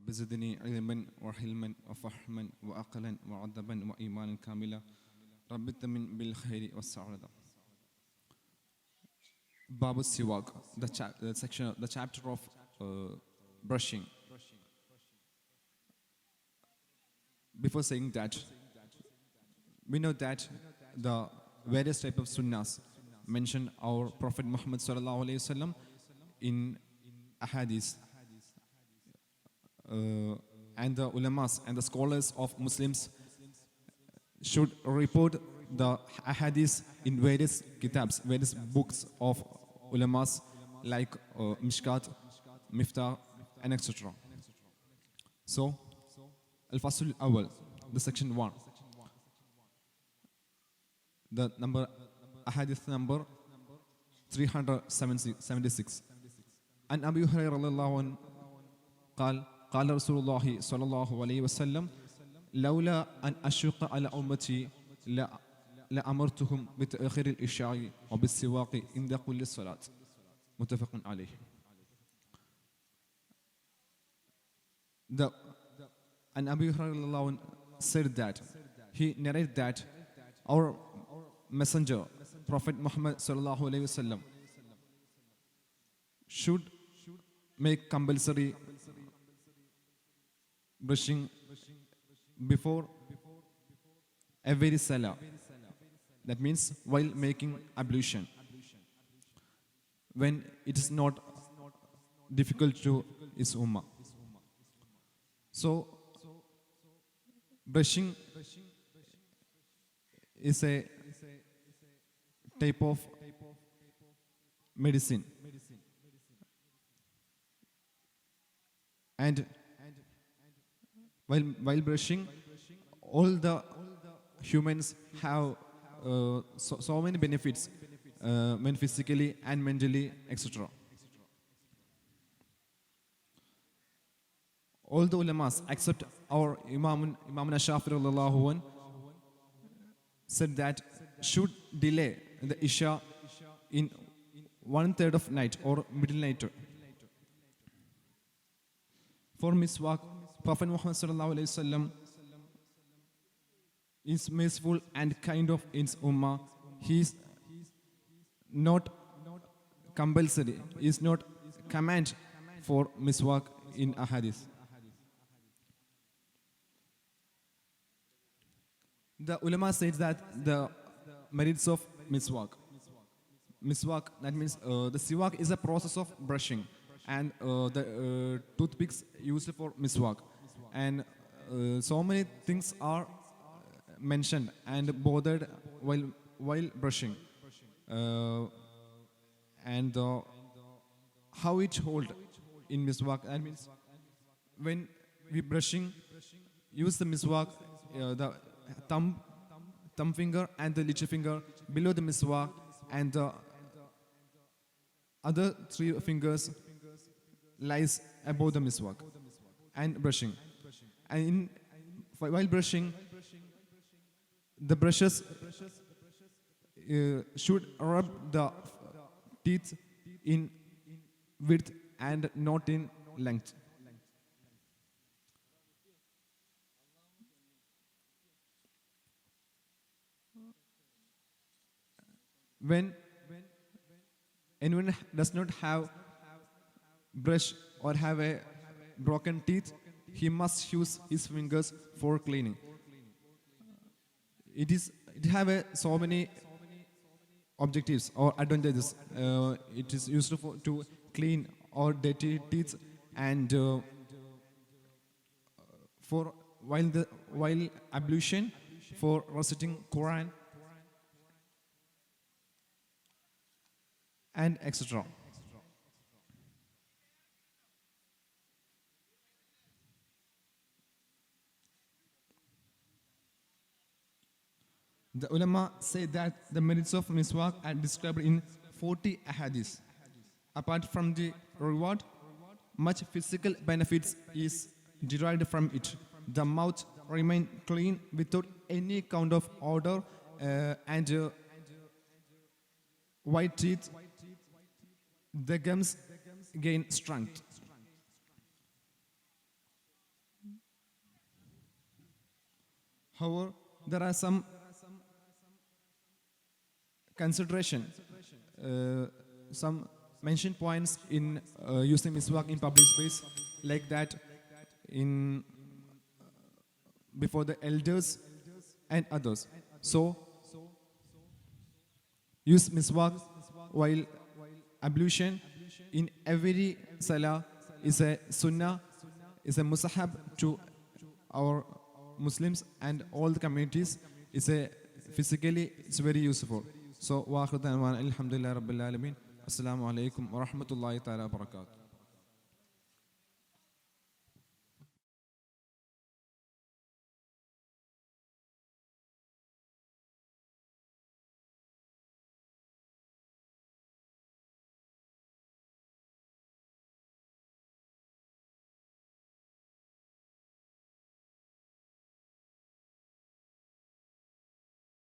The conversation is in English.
رب زدني علما وحلما وفهما وعقلا وعدبا وإيمانا كاملا رب تمن بالخير والسعادة. Babu Siwak, the chapter of brushing. Before saying that, we know that the various type of sunnahs mentioned our Prophet Muhammad sallallahu alaihi wasallam in ahadith, and the ulamas and the scholars of Muslims should report the ahadith in various kitabs, various books of ulamas like Mishkat, Miftah, and etc. So, Al-Fasl Awal, the section 1. The number, ahadith number 376. And Abu Hurairah radiallahu anhu قال قال رسول الله صلى الله عليه وسلم لولا أن أشق على أمتي لأمرتهم بتأخير العشاء وبالسواق عند كل الصلاة. متفق عليه. And Abu Hurairah said that, he narrated that our messenger, Prophet Muhammad sallallahu alaihi wasallam, should make compulsory brushing before every salah. That means while making ablution, when it is not difficult to his ummah. So, brushing is a type of medicine, and while brushing, all the humans have so many benefits, when physically and mentally, etc. All the ulamas, except our Imam Shafi'i radiallahu anhu, said that should delay the Isha in 1/3 of night or middle night. For miswak, Prophet Muhammad sallallahu alaihi wasallam is merciful and kind of his ummah. He is not compulsory, he is not command for miswak in ahadith. The ulama says that the merits of miswak. Miswak, that means the siwak is a process of brushing, and the toothpicks used for miswak. And so many things are mentioned and bothered while brushing. And how it hold in miswak. That means when we brushing, use the miswak, the thumb finger and the little finger below the miswak, and the other 3 fingers lies above the miswak, and brushing. And while brushing, the brushes should rub the teeth in width and not in length. When anyone does not have brush or have a broken teeth, he must use his fingers for cleaning. It have so many objectives or advantages. It is used to clean or dirty teeth, and for while ablution, for reciting Quran, and etc. The ulama say that the merits of miswak are described in 40 ahadith. Apart from the reward, much physical benefits is derived from it. The mouth remain clean without any kind of odor, and white teeth, the gums gain strength. However, there are some consideration, some mentioned points in using miswak in public space, like that in before the elders and others. So use miswak while ablution in every salah is a sunnah, is a musahab to our Muslims and all the communities. Is a physically it's very useful. So wa akhiru da'wana alhamdulillah rabbil alamin. Assalamu alaikum wa rahmatullahi ta'ala wa barakatuh.